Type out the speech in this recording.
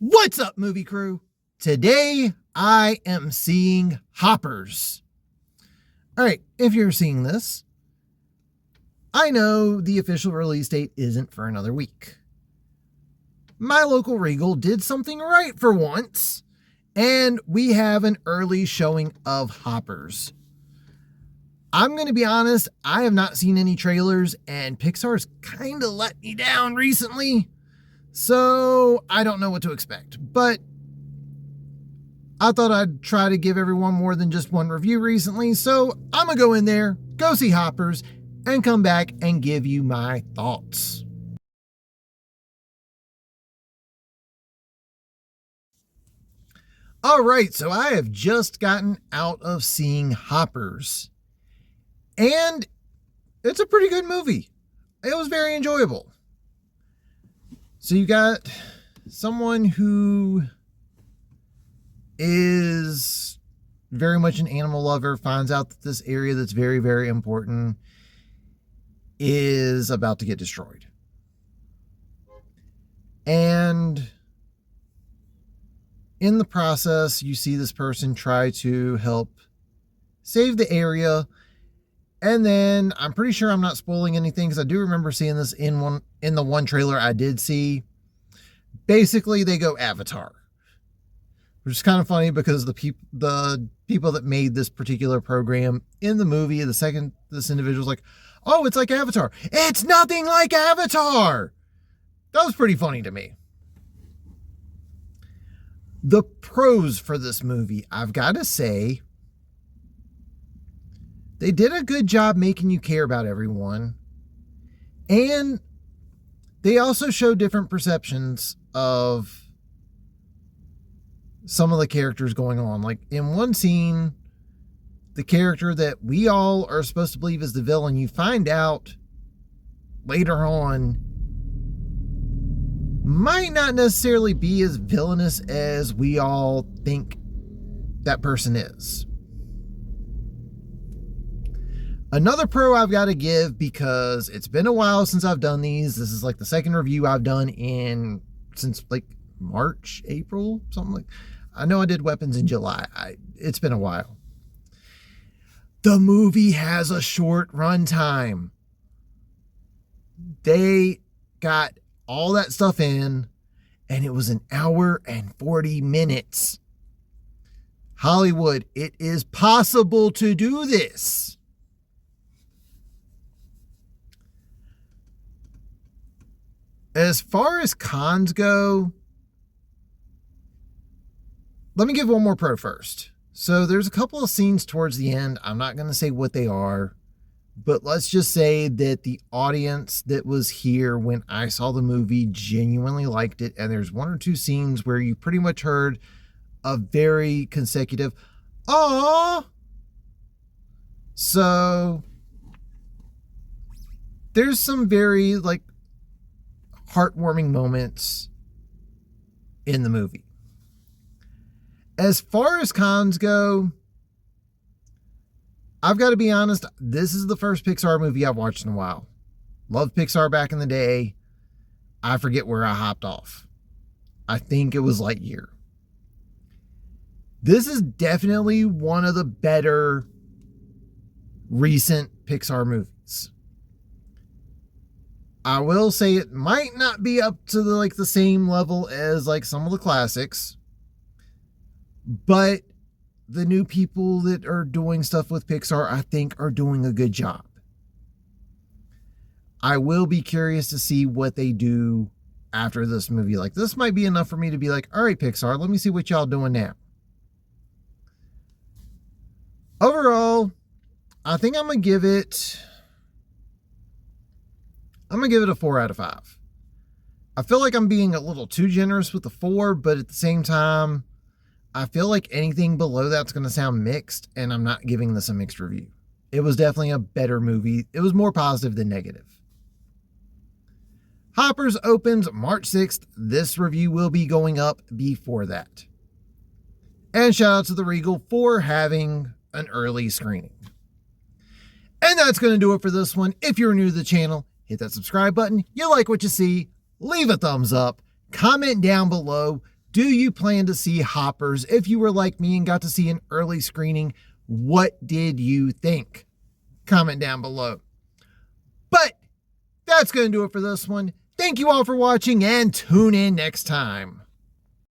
What's up, movie crew? Today, I am seeing Hoppers. All right, if you're seeing this, I know the official release date isn't for another week. My local Regal did something right for once, and we have an early showing of Hoppers. I'm going to be honest, I have not seen any trailers, and Pixar's kind of let me down recently. So I don't know what to expect, but I thought I'd try to give everyone more than just one review recently. So I'm going to go in there, go see Hoppers, and come back and give you my thoughts. All right, so I have just gotten out of seeing Hoppers, and it's a pretty good movie. It was very enjoyable. So you got someone who is very much an animal lover, finds out that this area that's very, very important is about to get destroyed. And in the process, you see this person try to help save the area. And then I'm pretty sure I'm not spoiling anything because I do remember seeing this in the one trailer I did see. Basically, they go Avatar, which is kind of funny because the people that made this particular program in the movie, the second this individual's like, "Oh, it's like Avatar." It's nothing like Avatar. That was pretty funny to me. The pros for this movie, I've got to say, they did a good job making you care about everyone. And they also show different perceptions of some of the characters going on. Like in one scene, the character that we all are supposed to believe is the villain, you find out later on might not necessarily be as villainous as we all think that person is. Another pro I've got to give, because it's been a while since I've done these. This is like the second review I've done since like March, April, something like. I know I did Weapons in July. It's been a while. The movie has a short runtime. They got all that stuff in, and it was 1 hour and 40 minutes. Hollywood, it is possible to do this. As far as cons go, let me give one more pro first. So there's a couple of scenes towards the end. I'm not going to say what they are, but let's just say that the audience that was here when I saw the movie genuinely liked it. And there's one or two scenes where you pretty much heard a very consecutive, "Aww." So there's some very heartwarming moments in the movie. As far as cons go, I've got to be honest, this is the first Pixar movie I've watched in a while. Loved Pixar back in the day. I forget where I hopped off. I think it was Lightyear. This is definitely one of the better recent Pixar movies. I will say it might not be up to the same level as some of the classics, but the new people that are doing stuff with Pixar, I think, are doing a good job. I will be curious to see what they do after this movie. This might be enough for me to be like, all right, Pixar, let me see what y'all doing now. Overall, I think I'm going to give it a 4 out of 5. I feel like I'm being a little too generous with the 4, but at the same time, I feel like anything below that's going to sound mixed, and I'm not giving this a mixed review. It was definitely a better movie. It was more positive than negative. Hoppers opens March 6th. This review will be going up before that. And shout out to the Regal for having an early screening. And that's going to do it for this one. If you're new to the channel, hit that subscribe button. You like what you see, leave a thumbs up, comment down below, Do you plan to see Hoppers? If you were like me and got to see an early screening, what did you think? Comment down below. But that's going to do it for this one. Thank you all for watching and tune in next time.